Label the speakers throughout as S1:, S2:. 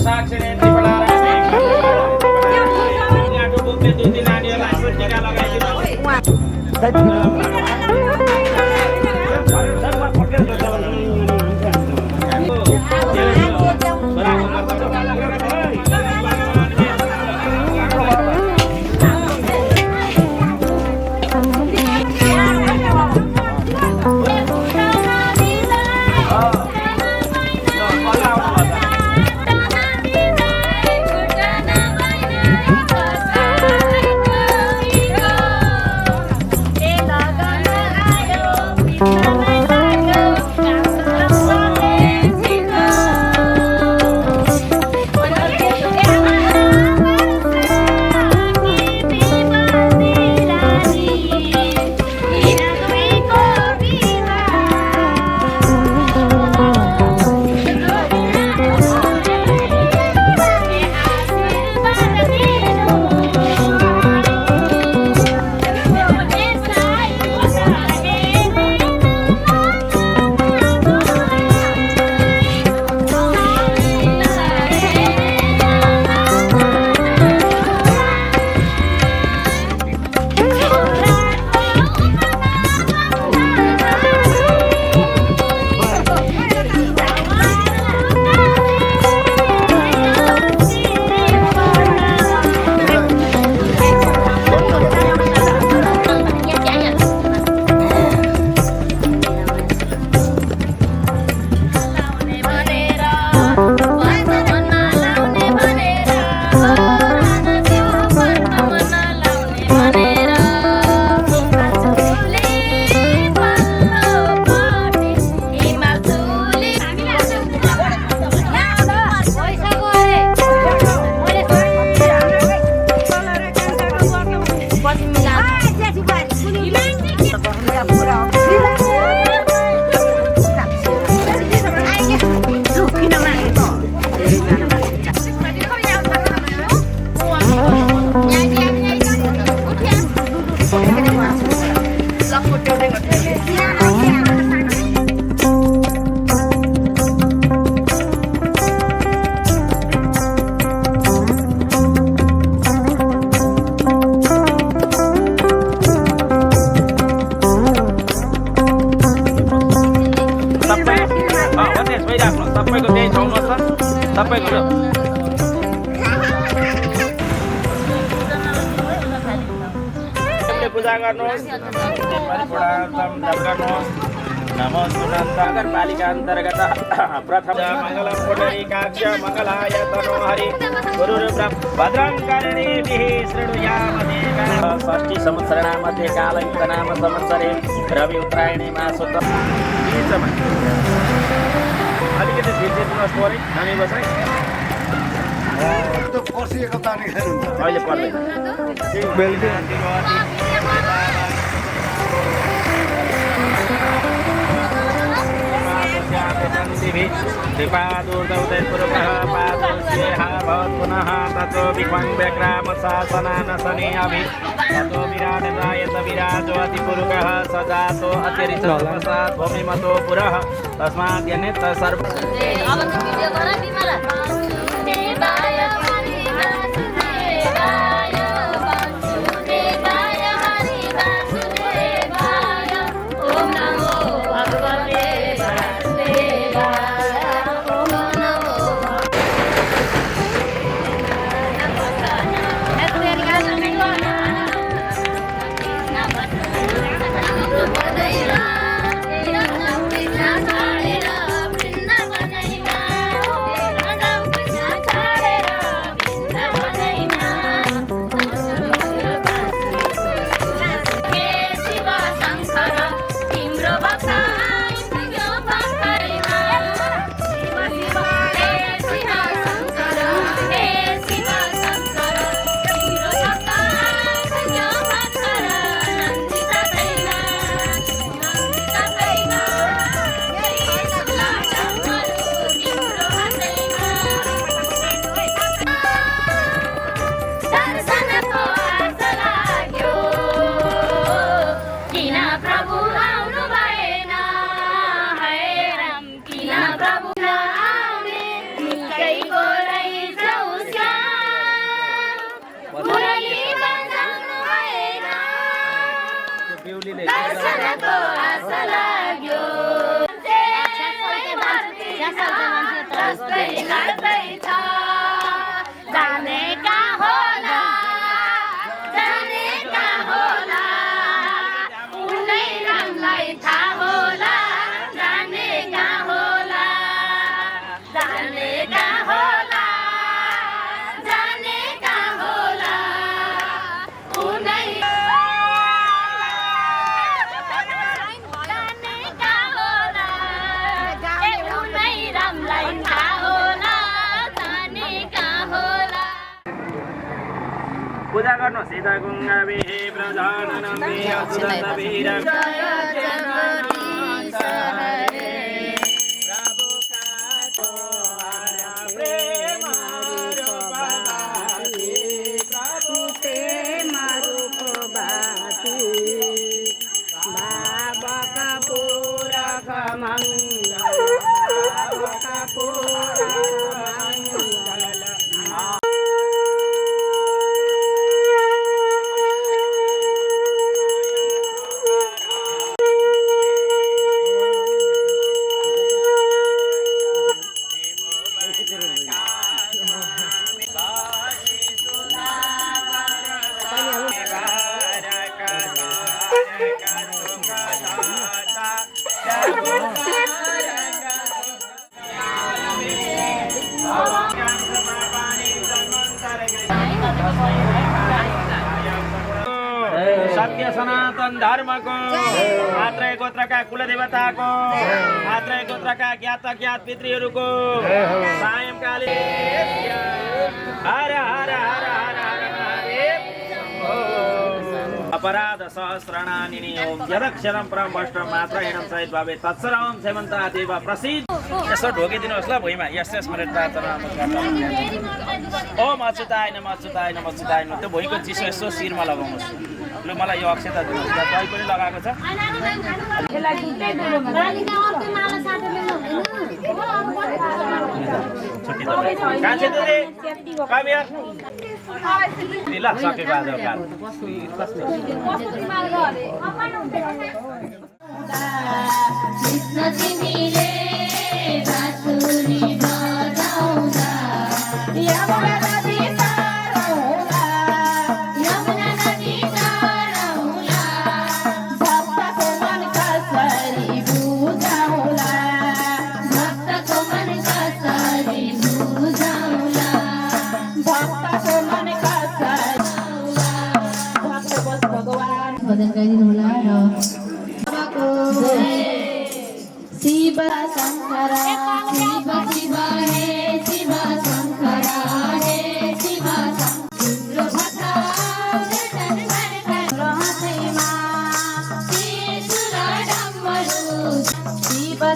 S1: साक्षिणे त्रिपलारामे गाडो बोक्ने दुई तीन नानीहरूलाई यसो टिका लगाइदिनु पूजा गर्नुहोस् नमो नगरपालिका अन्तर्गत प्रथम मङ्गलम पुण्डरीकाक्ष मङ्गलाय तनोहरि गुरुर्भद्रं करणेभिः शृणुयाम देवा षष्ठी संवत्सरणामध्ये कालयुक्तनाम संवत्सरे रवि उत्तरायणी मासोत्तर अलिकति भिडिदिनुहोस् परे हामी बस्दै अहिले पर्दैन कृपादूर्दौदयपुरुषः पादोस्येह भवत्पुनः ततो विक्वं व्यग्रामशासनानशने अभि ततो विराजदायत विराजोऽतिपुरुषः स जातो अतिरिक्तवशात् भूमिमतो पुरः तस्मात् यन्नित सर्व
S2: दर्शनको आश लाग्यो जस्तै लड्दैछ जाने कहाँ होला उनै रामलाई थाहा होला जाने कहाँ होला उनै रामलाई थाहा होला जाने कहाँ होला।
S1: पूजा गर्नुहोस् सीता गुङ्गावे प्रजाननन्दे असुदन्तवीर सत्य सनातन धर्मको आत्रेय गोत्रका कुलदेवताको आत्रेय गोत्रका ज्ञात पितृहरूको सायंकाले हर हर हर हर हर महादेव अपराध सहस्रणानि ओम यदक्षरं परमष्टम मात्रहीनं सहित भावे तत्सरं सेवन्ता देव प्रसिद्ध यसो ढोकिदिनुहोस् ल भुइँमा यस स्मरण प्रार्थना ओम अच्युताय नमः अच्युताय नमः अच्युताय नमः त्यो भुइँको चिसो यसो शिरमा लगाउनुहोस् ल मलाई यो अक्षता दिनुहोस् दही पनि लगाएको छ ल सकेको आज
S2: भजन गाइदिनु होला र शिव शङ्कर शिव शिव हे शिव शङ्कर हे शिव शङ्कर शिव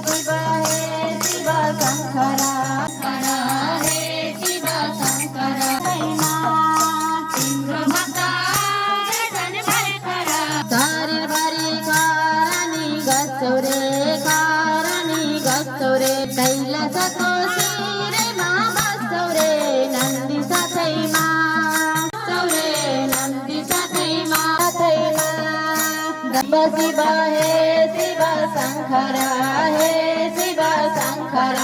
S2: शिव हे शिव शङ्कर हे शिव शङ्कर कैलासको शिरमा बस्छौ रे नन्दी साथैमा शिव शिव हे शिव शङ्कर हे शिव शङ्कर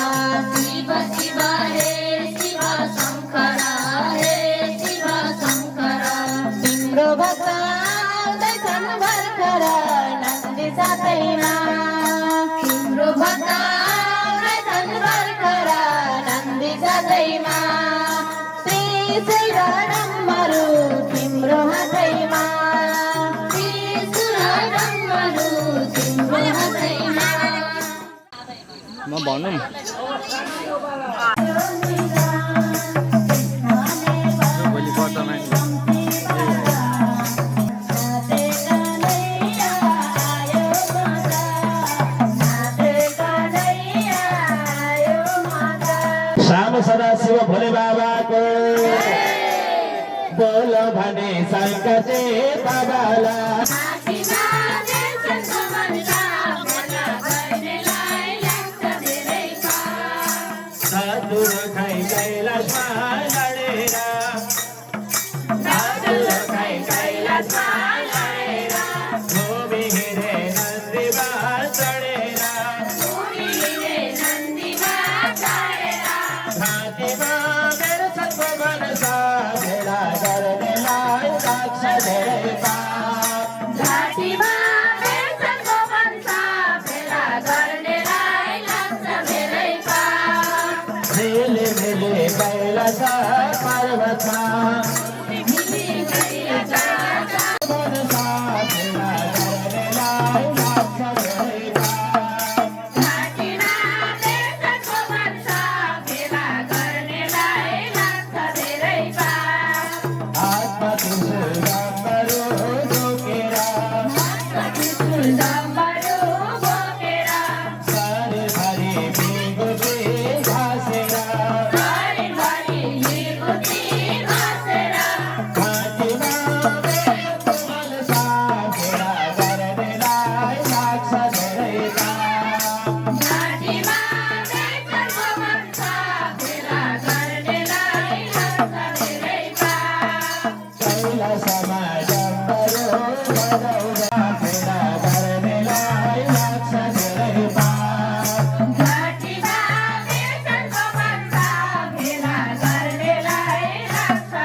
S2: शिव शिव हे शिव शङ्कर हे शिव शङ्कर तिम्रो भक्त आउँदैछन् भर्खर नन्दी साथैमा तिम्रो भक्त नन्दी साथैमा त्रिशूलडम्बरू तिम्रो हातैमा त्रिशूलडम्बरू तिम्रो हातैमा म भनौँ भोलि पर्छमा सदा शिव भोले बाबाको बोलो भने सङ्कटे बाबाला धतुरो खाइ कैलाशमा लडेर धतुरो खाइ कैलाशमा लडेर गोबी हिँडे कैलासमा डम्बरू बजाउँदा फेला गर्नेलाई लाग्छ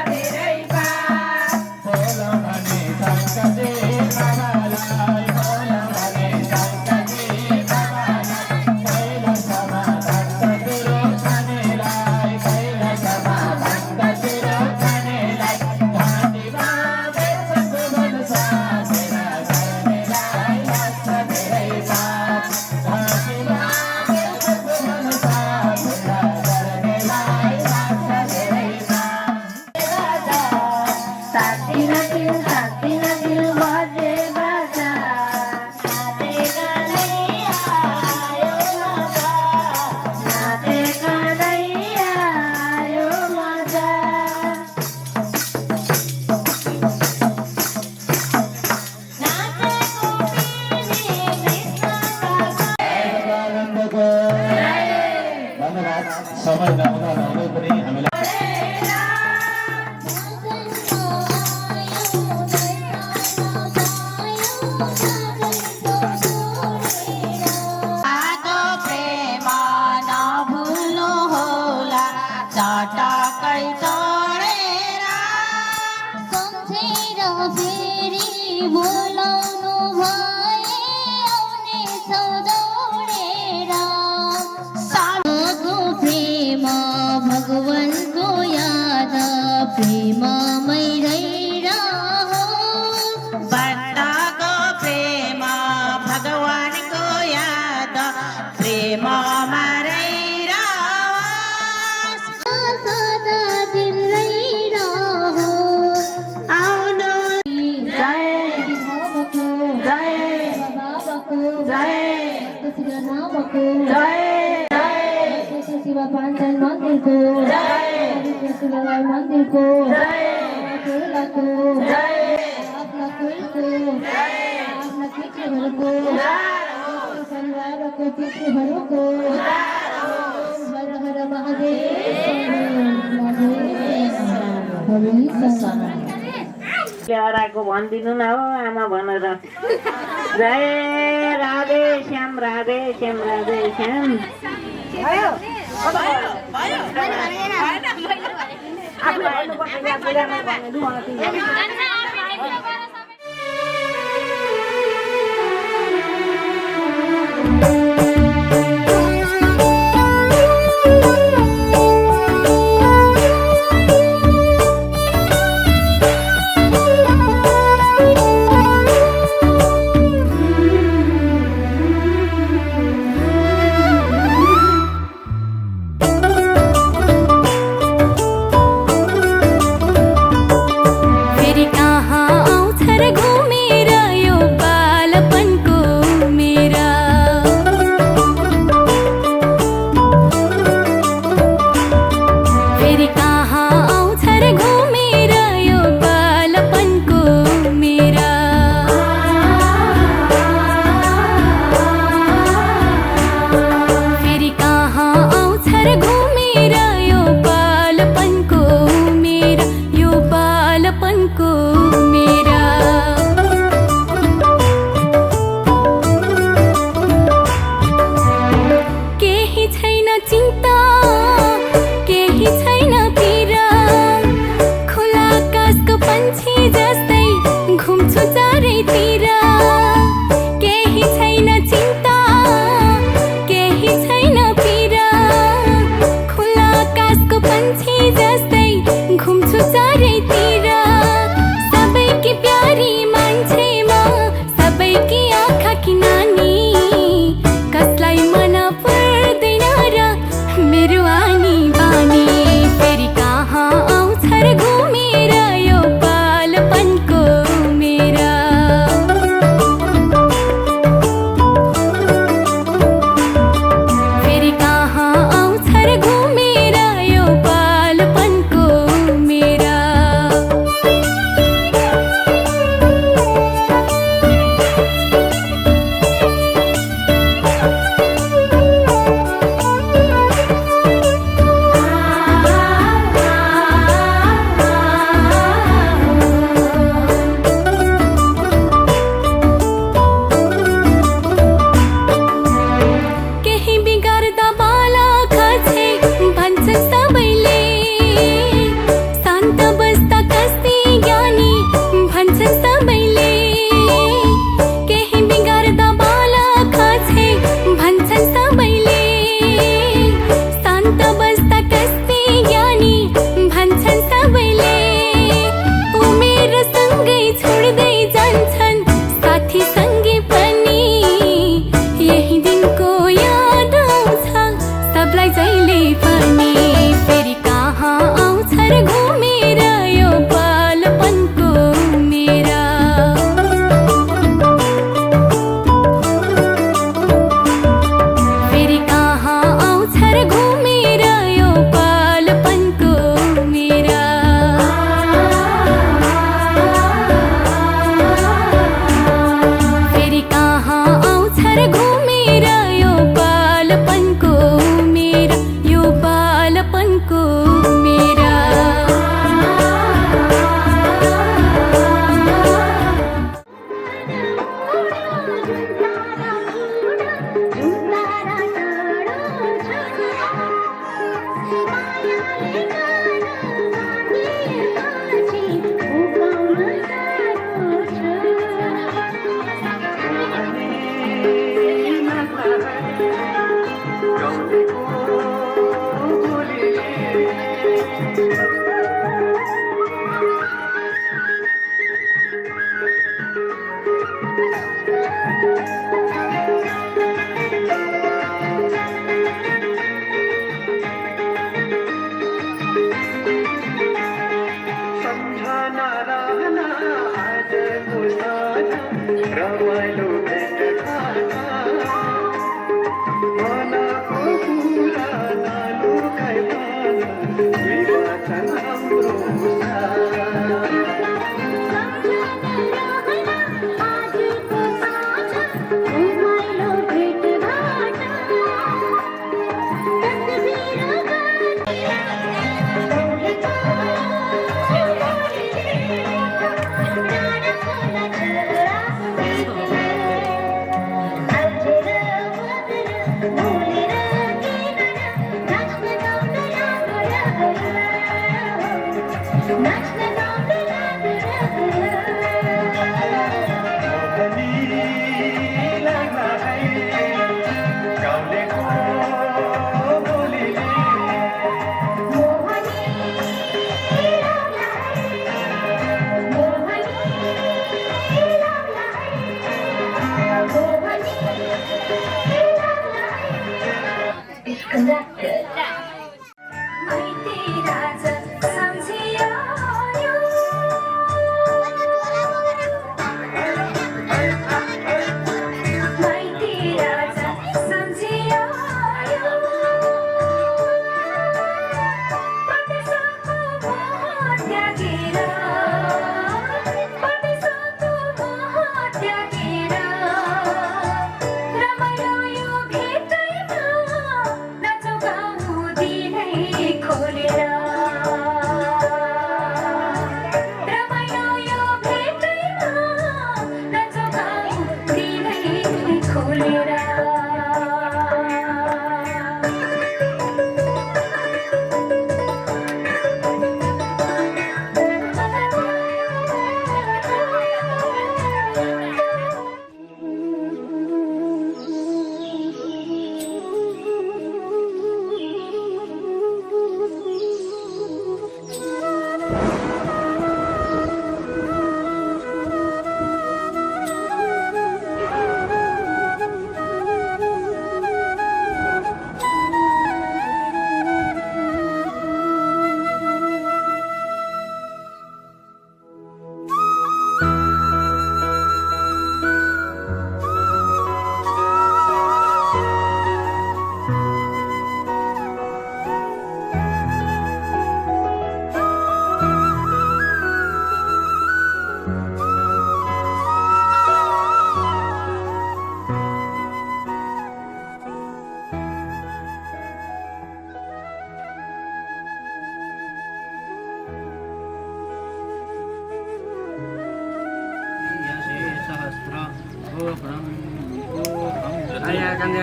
S2: धेरै पाप। बोलो भने सङ्कटे बाबालाई, बोलो भने सङ्कटे बाबालाई। कैलासमा भक्ततिर खानेलाई, कैलासमा भक्ततिर खानेलाई। घाँटीमा बेच्नको मनसा फेला गर्नेलाई लाग्छ धेरै पाप। घाँटीमा बेच्नको मनसा फेला गर्नेलाई लाग्छ धेरै पाप। आनन्दको धन्यवाद। समय नहुँदा नहुँदै पनि हामीलाई
S3: चटकै चढेर सम्झेर फेरि बोलाउनु भए आउनेछौ दौडेर। साधुको प्रेम भगवानको याद प्रेममै रहिरहो। भक्तको प्रेम भगवानको याद प्रेममा शिवा पाञ्चल मन्दिरको शिवालय मन्दिरको फुलको आफ्ना फुलको आफ्ना पितृहरूको परिवारको पितृहरूको हर हर महादेव
S4: ल्याएको भनिदिनु न हो आमा भनेर। जय राधे श्याम राधे श्याम राधे श्याम।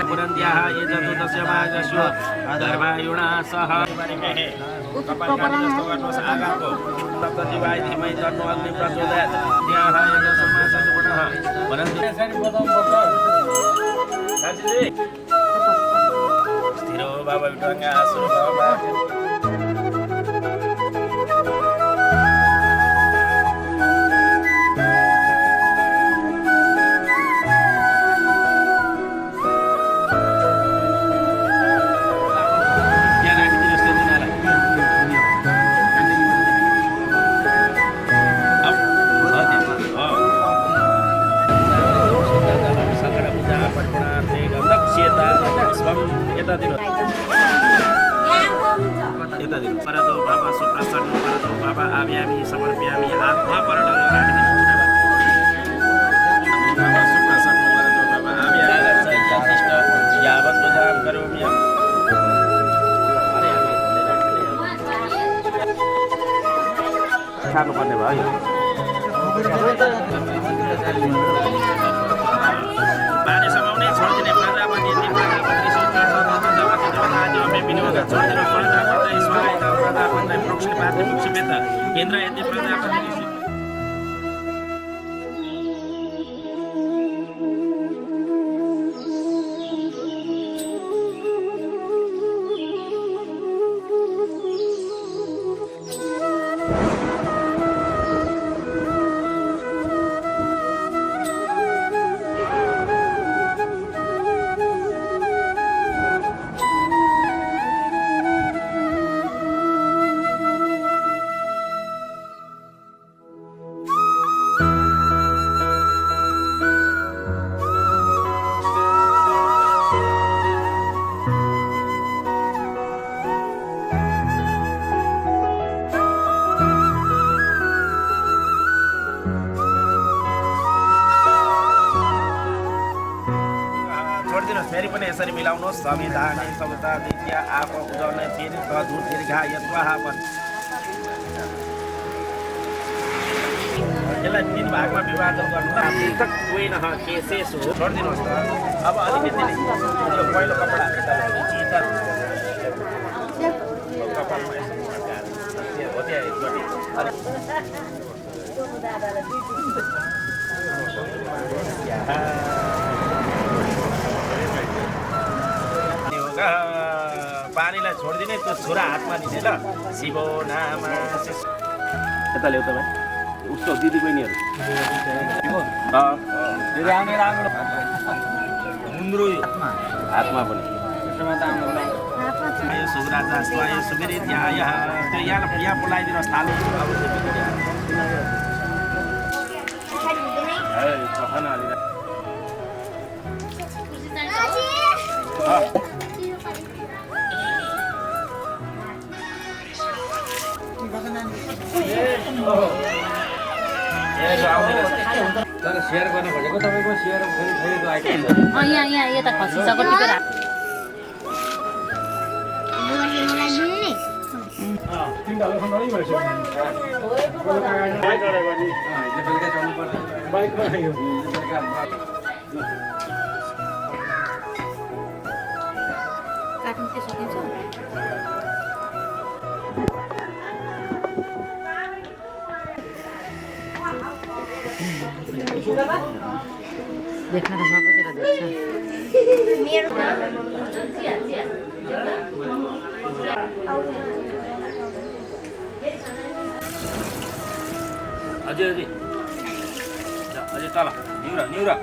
S1: पुरन्त्याः ये चतुर्दश भागस्यो धर्मायुणा सह कपालकाण्डस्थो गर्नुहोस् आगाको सप्ततिवाय धीमहि तन्नो अग्नि प्रचोदयात् त्याः यजसमासत् गुणः वरन्तु स्थिरो भव विठङ्गा सुरो भव परतो बाबा सुप्रसन्न परतो बाबा आव्यामि समर्प्यामि आत्मा परतो बाबा सुप्रसन्न परतो बाबा आव्यामि यतिष्ठ यावत् पूजां करोमि खानुपर्ने भयो पानी समाउने छोडिदिने प्रजापति केन्द्र यति प्रजापति संविधाने समता दित्या आप उजाउने फेरि धुर दीर्घा यत्वाह भन्छ यसलाई 3 भागमा विभाजन गर्नु पृथक वेन केसेस हो छोडिदिनुहोस् त अब अलिकति यो पहिलो कपडा चितर कपालमा हो त्यहाँ पानीलाई छोडिदिने त्यो छुरा हातमा दिने ल शिवो नाम यता ल्याउ तपाईँ उसको दिदी बहिनीहरू हातमा पनि यो सुगराज यो सुगरी त्यो यहाँ बोलाइदिनुहोस् थालो
S5: तर सेयर गर्न खोजेको तपाईँको सेयर फेरि आइटम
S3: यहाँ यता खसिसक्यो टिपेर
S5: बेलुका चल्नुपर्छ बाइकमा
S3: काट्नु के सकिन्छ
S4: देख्न त सबैतिर देख्छ
S1: अझै तल निउरा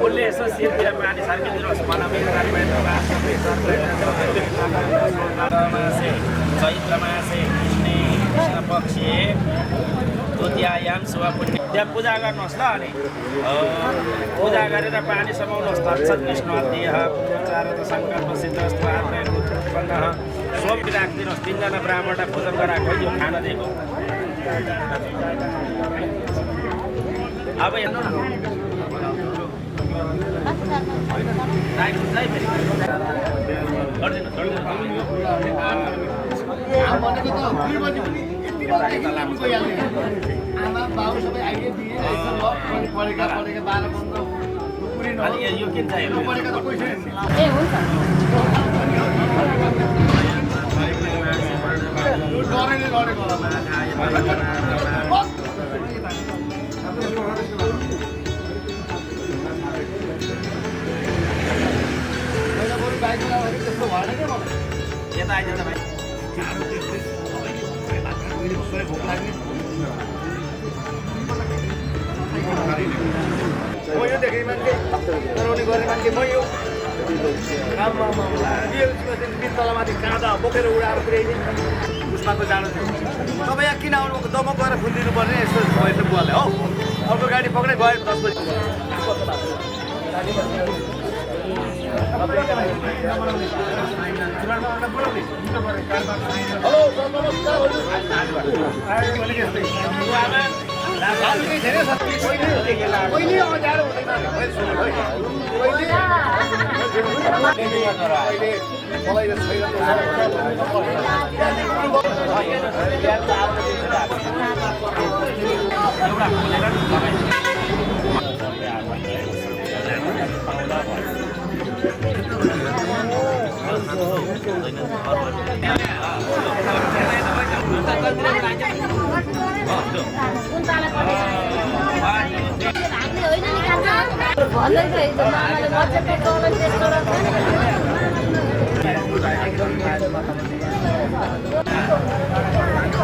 S1: उसले यसो शिरतिर पानी सार्किदिनुहोस् चैत्र मासे कृष्ण पक्षे द्वितीयायाम शुभ पुण्य त्यहाँ पूजा गर्नुहोस् ल अनि पूजा गरेर पानी समाउनुहोस् तत्सत् विष्णु देह पूजाचार सङ्कल्प सिद्धस्तु उत्पन्न सोम राखिदिनुहोस् 3 जना ब्राह्मणलाई पूजन गराएको यो खाना दिएको अब हेर्नु न यो किन चाहियो
S3: ए हुन्छ
S1: यता आइज भाइ
S5: म यो देखेँ मान्छे गराउने गर्ने मान्छे म यो तलमाथि काँदा बोकेर उडाएर पुर्याइदिनु उसमा त जानु थियो तपाईँ यहाँ किन आउनुभएको दम गएर फुलिदिनु पर्ने यस्तो भएछ बुवाले हौ अर्को गाडी पक्रै गयो 10 बजी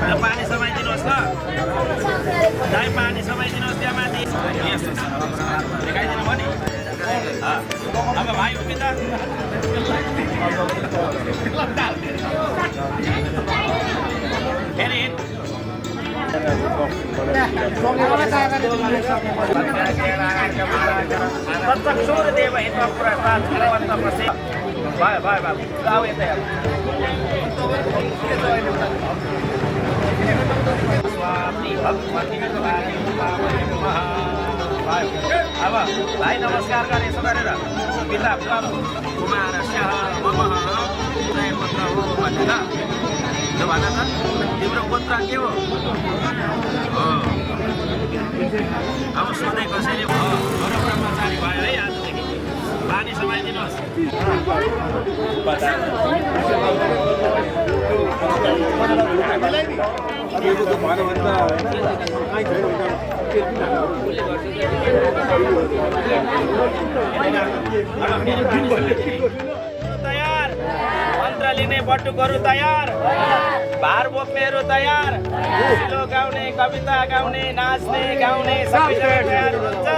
S5: हेलो
S1: पानी समाइदिनुहोस् ल दाइ पानी समाइदिनुहोस् त्यहाँ माथि देखाइदिनु भयो नि अब भाइ उभिँदा फेरि सूर्यदेव हित्वा पुरा भयो भयो भयो आऊ यतै अब भाइ नमस्कार गरे यसो गरेर पिता कुमार स्याह मम पुत्र हो भनेर त्यो भन त तिम्रो पुत्र के हो अब सधैँ कसैले ब्रह्मचारी भयो है आजदेखि पानी समाइदिनुहोस् तयार मन्त्र लिने बटुकहरू तयार भार बोक्नेहरू तयार सिलो गाउने कविता गाउने नाच्ने गाउने सबैजना तयार हुनुहुन्छ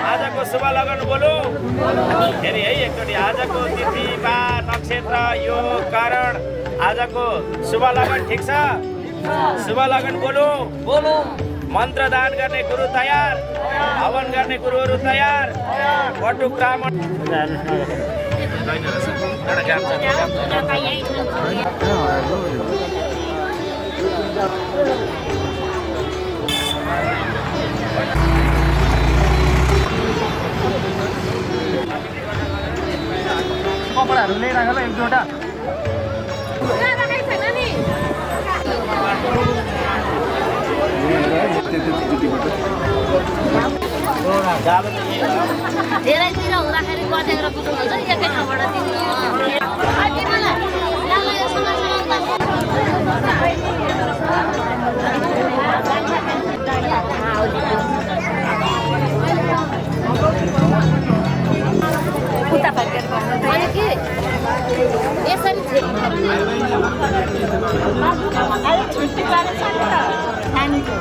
S1: आजको शुभ लगन बोलु फेरि है एकचोटि आजको तिथि बार नक्षत्र यो कारण आजको शुभ लगन ठिक छ शुभ लगन बोलु मन्त्र दान गर्ने गुरु तयार हवन गर्ने गुरुहरू तयार बटुक ब्राह्मण
S5: कपडाहरू ल्याइराख ल एक दुईवटा
S3: धेरैतिर हुँदाखेरि बटेर कुदाउँछ एकै ठाउँबाट उता फर्केर अनि के यसरी छुट्टी पारेछ नि त नानीको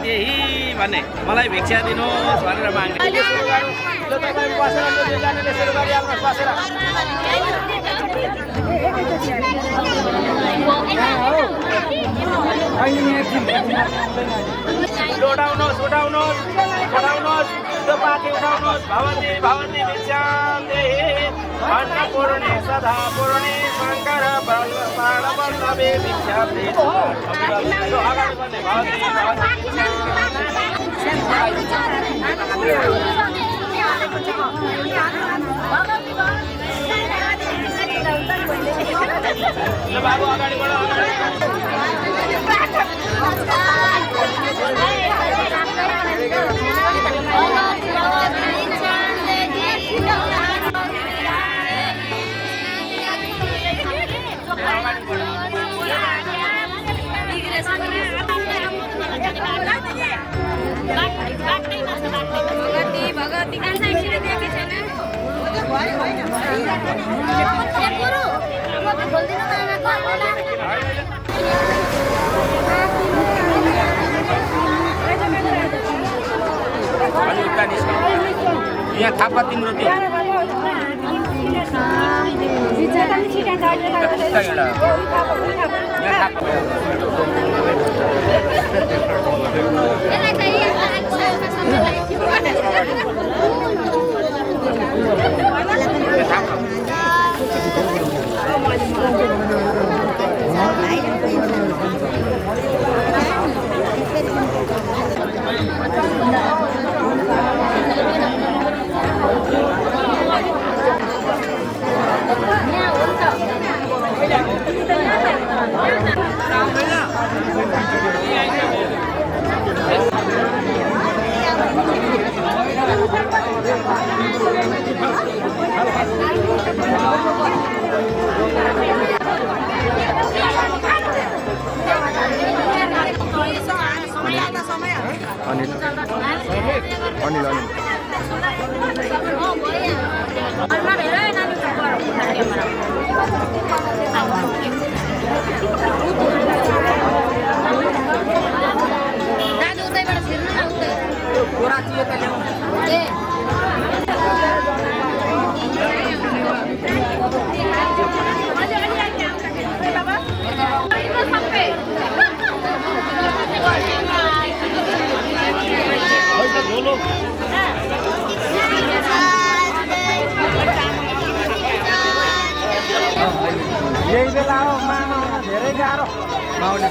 S1: त्यही भने मलाई भिक्षा दिनुहोस् भनेर माग्ने उठाउनुहोस् उठाउनुहोस् उठाउनुहोस् त्यो पाथी उठाउनुहोस् भवती भवती भिक्षां देहि अन्नपूर्णे सदा पूर्णे शङ्कर प्राणवल्लभे भिक्षां देहि अगाडि बढ्ने भवती बाबु अगाडि बढ यहाँ थापा तिम्रो त्यो
S3: दाजु उतैबाट छिर्नु न उतै
S5: गोरा चियो त ल्याउँ
S3: ए
S5: यही बेला हो मामा धेरै गाह्रो माउने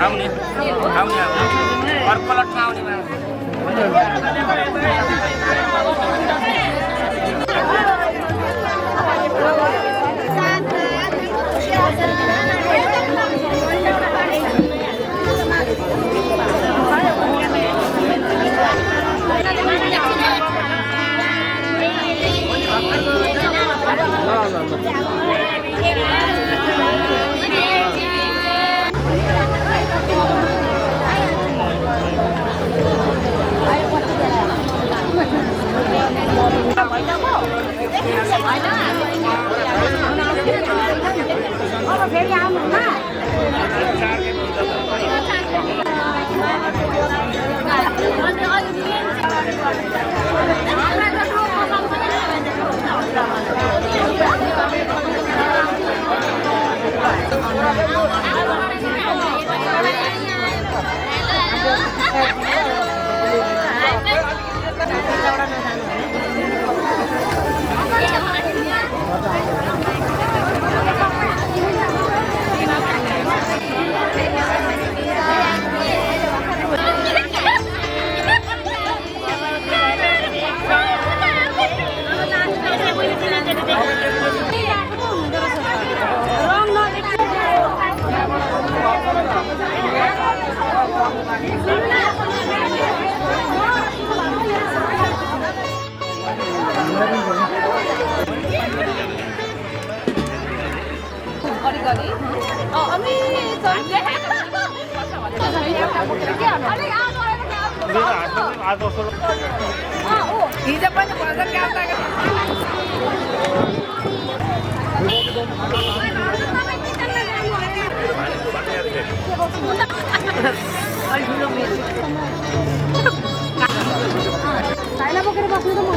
S1: आउने अर्को लटमा आउने
S6: हिजो पनि भजन गाउँदा बोकेर बस्नु त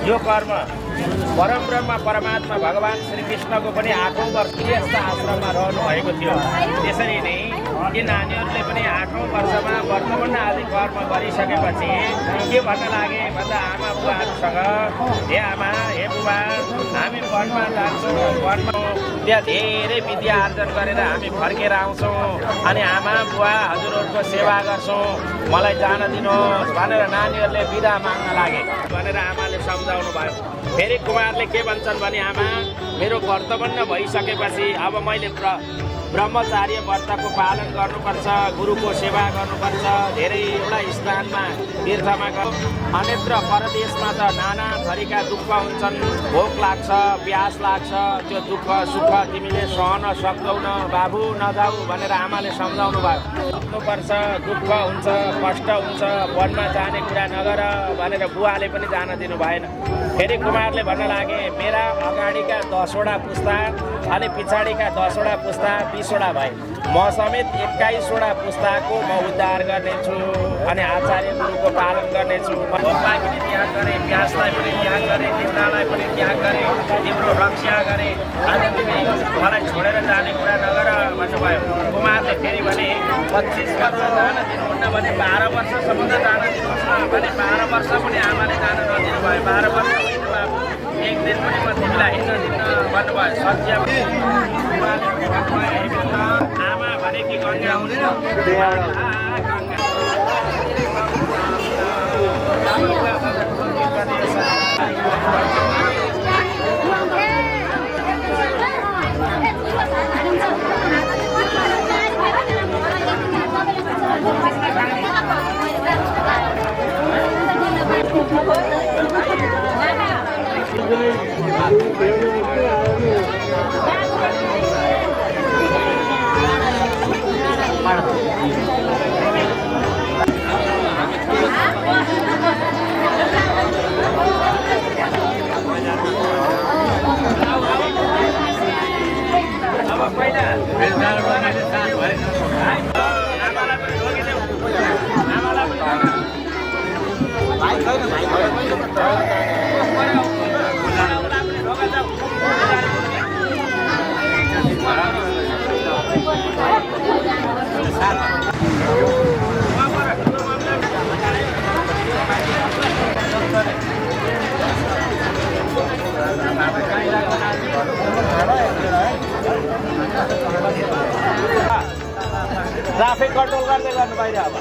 S1: यो कर्म परमब्रह्म परमात्मा भगवान श्री कृष्णको पनि 8औं वर्ष यस्ता आश्रममा रहनु भएको थियो। त्यसरी नै यी नानीहरूले पनि 8औं वर्षमा वर्तमान आदि कर्म गरिसकेपछि के भन्न लागे भन्दा आमा बुवाहरूसँग, हे आमा हे बुबा हामी वनमा जान्छौँ, वनमा त्यहाँ धेरै विद्या आर्जन गरेर हामी फर्केर आउँछौँ अनि आमा बुवा हजुरहरूको सेवा गर्छौँ, मलाई जान दिनुहोस् भनेर नानीहरूले बिदा माग्न लागे भनेर आमाले सम्झाउनु भयो। फेरि कुमारले के भन्छन् भने आमा मेरो कर्तव्य भइसकेपछि अब मैले ब्रह्मचार्य व्रतको पालन गर्नुपर्छ, गुरुको सेवा गर्नुपर्छ। धेरैवटा स्थानमा तीर्थमा अन्यत्र परदेशमा त नाना थरीका दुःख हुन्छन्, भोक लाग्छ, प्यास लाग्छ। त्यो दुःख सुख तिमीले सहन सक्दैनौ, बाबु नजाऊ भनेर आमाले सम्झाउनु भयो। सक्नुपर्छ, दुःख हुन्छ, कष्ट हुन्छ, वनमा जाने कुरा नगर भनेर बुवाले पनि जान दिनु भएन। फेरि कुमारले भन्न लागे मेरा अगाडिका 10वटा पुस्ता अनि पछाडिका 10वटा पुस्ता 20वटा भए, म समेत 21वटा पुस्ताको म उद्धार गर्नेछु अनि आचार्य गुरुको पालन गर्नेछु। भोकलाई पनि त्याग गरेँ, प्यासलाई पनि त्याग गरेँ, निन्द्रालाई पनि त्याग गरेँ, तिम्रो रक्षा गरेँ। आज तिमी मलाई छोडेर जाने कुरा नगर भन्नुभयो। कुमारले फेरि भने 25 वर्ष जान दिनुहुन्न भने 12 वर्षसम्म त जान दिनुहोस् न भने 12 वर्ष पनि आमाले जान नदिनु भयो। 12 वर्ष होइन बाबु, एक दिन पनि म तिमीलाई हिँड्न दिन्न भन्नुभयो। सत्य आमा भने कि गङ्गा हुने ट्राफिक कन्ट्रोल गर्दै गर्नु बाहिर अब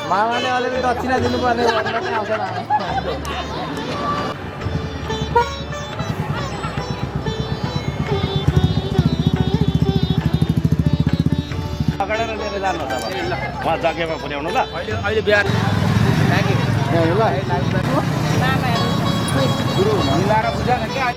S5: मामाले अलिकति दक्षिणा दिनुपर्ने
S1: पकडेर लिएर जानुहोस् अब उहाँ जग्गामा पुर्याउनु ल।
S5: अहिले बिहान गुरु मिलाएर बुझाएन क्या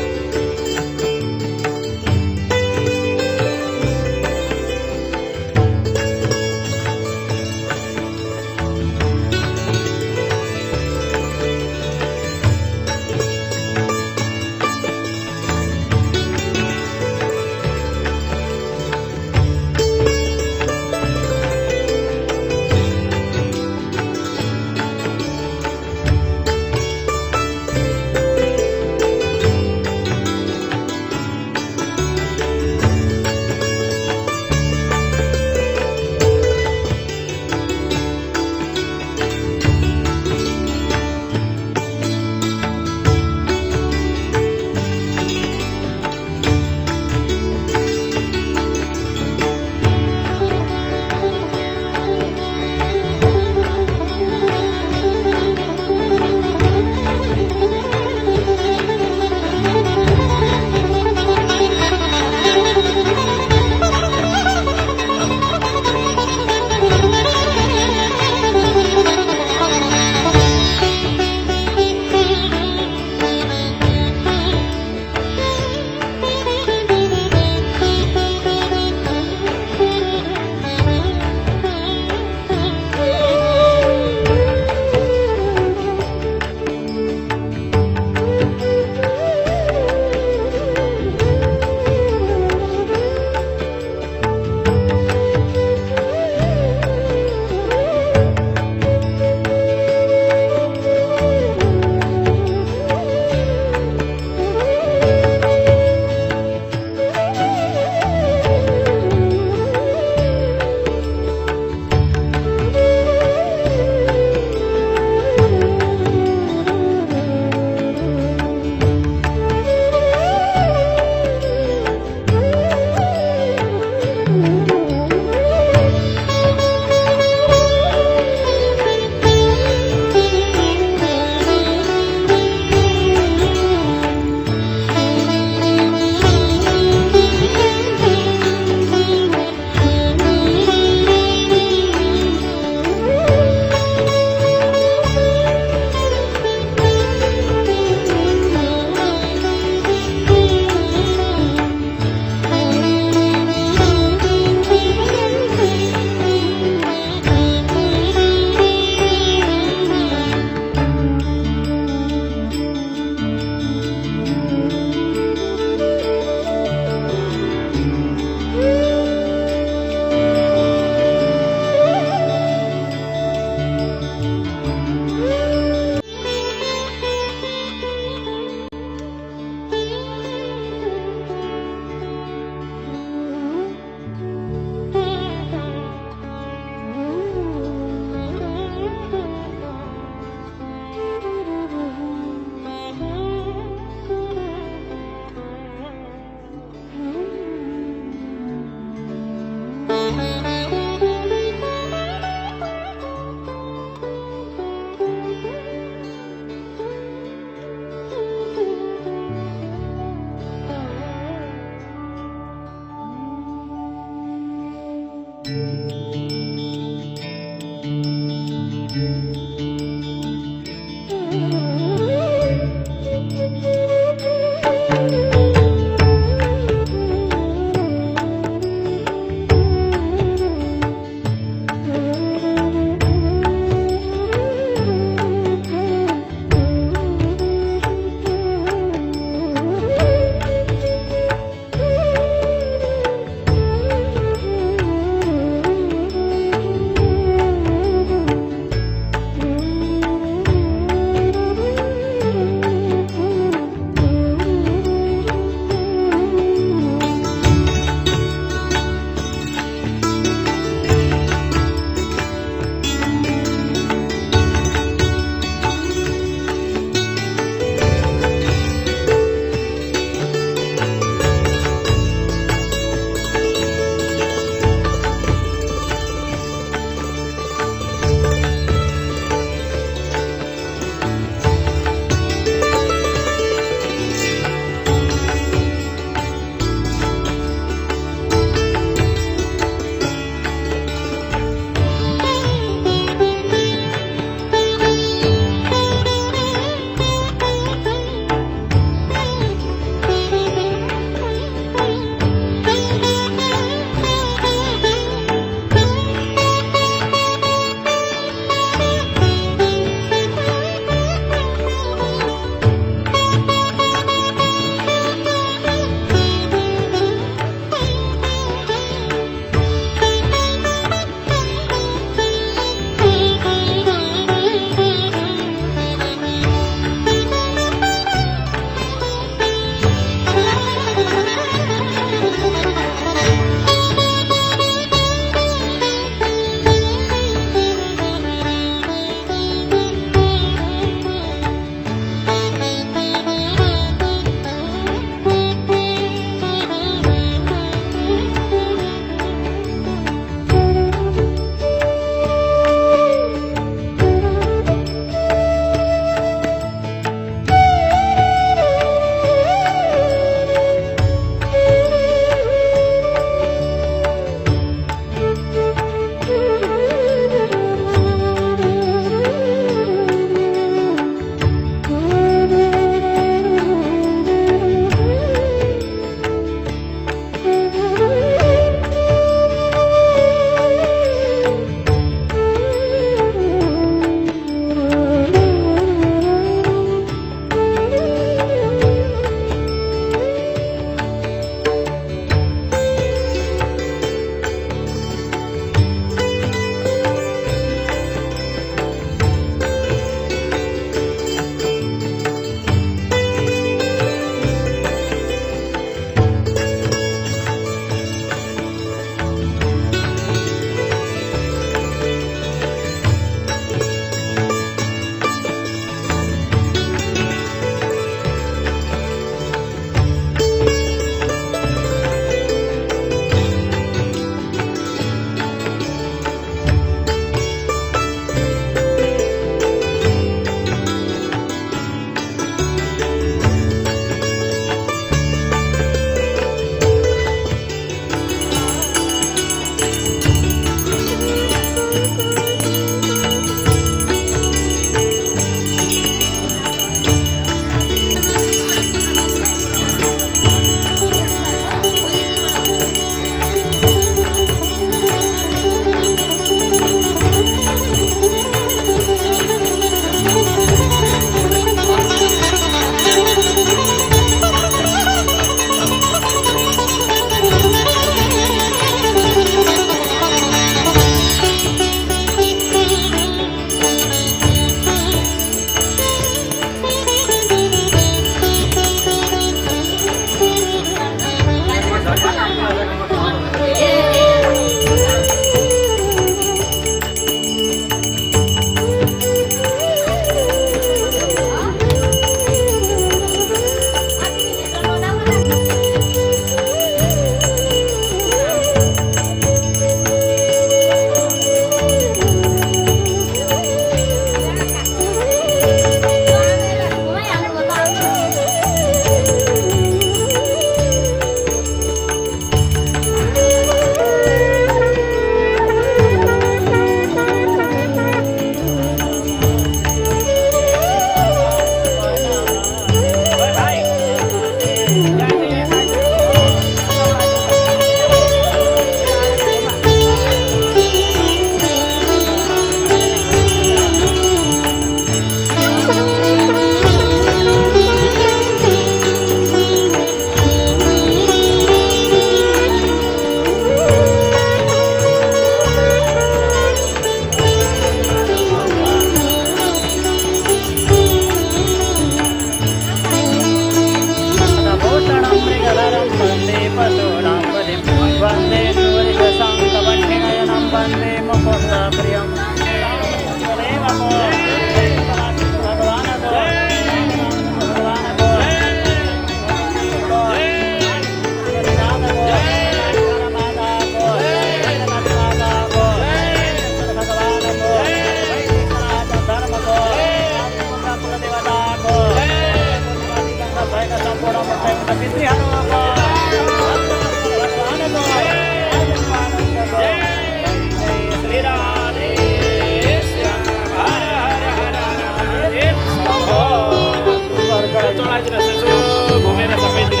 S1: घुमेर सबैतिर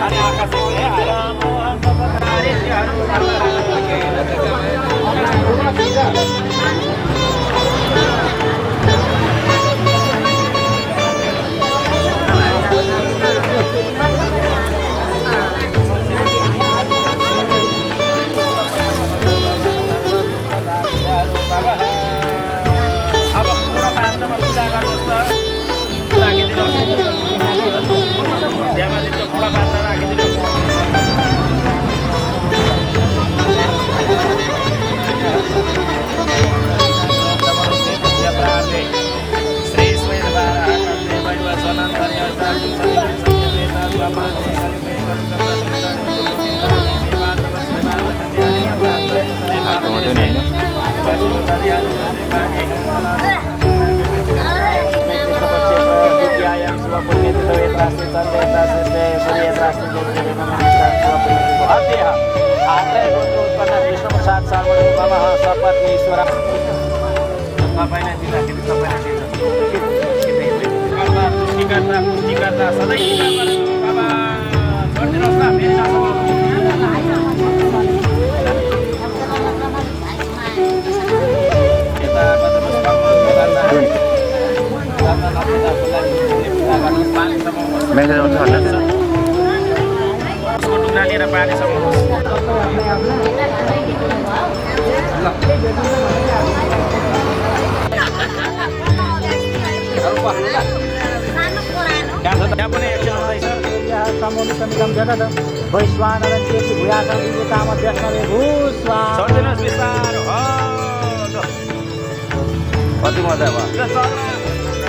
S1: अनि आकाश लिएर पानी त्यहाँ पनि एकछिन आउँदैछ छोडिदिनुहोस् बिस्तारो कति मजा भयो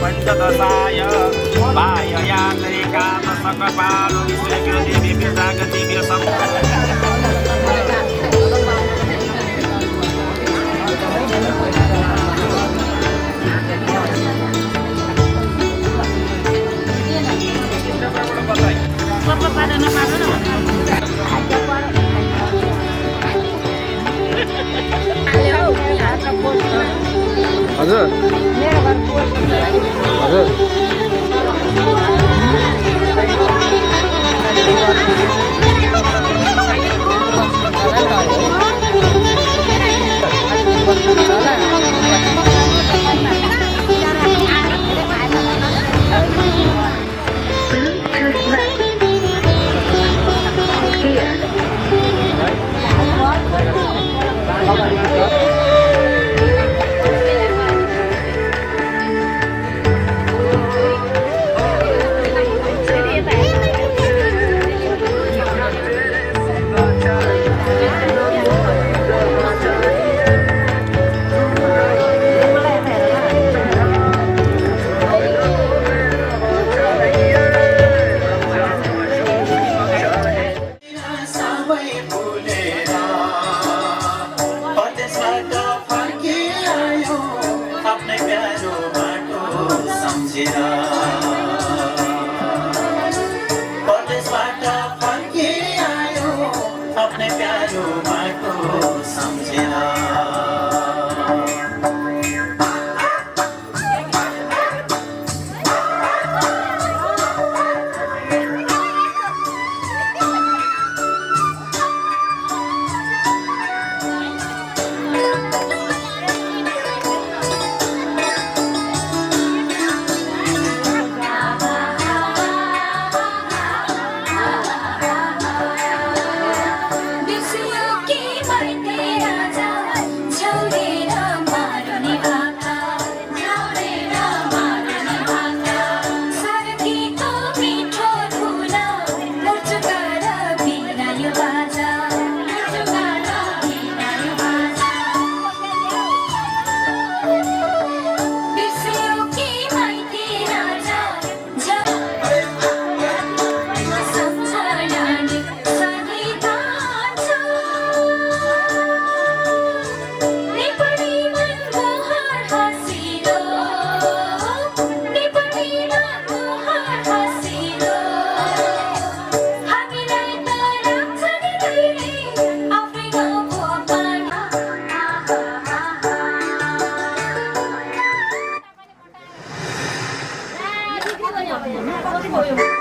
S1: पञ्चदशाय बाह्ययात्री कामसकपालो हजुर हजुर
S6: कति भयो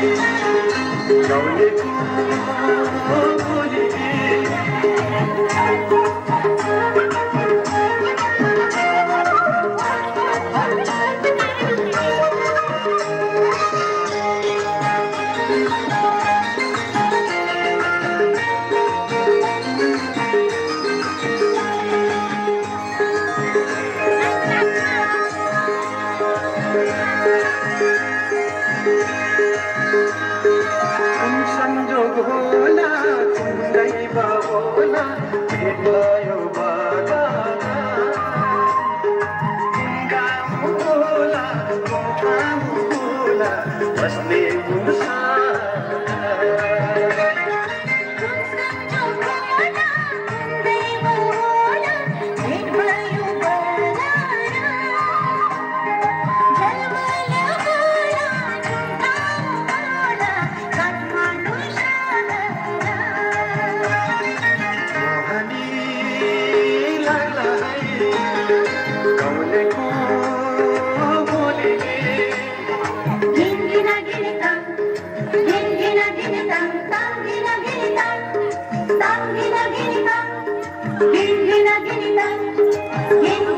S2: Thank you.
S7: Gini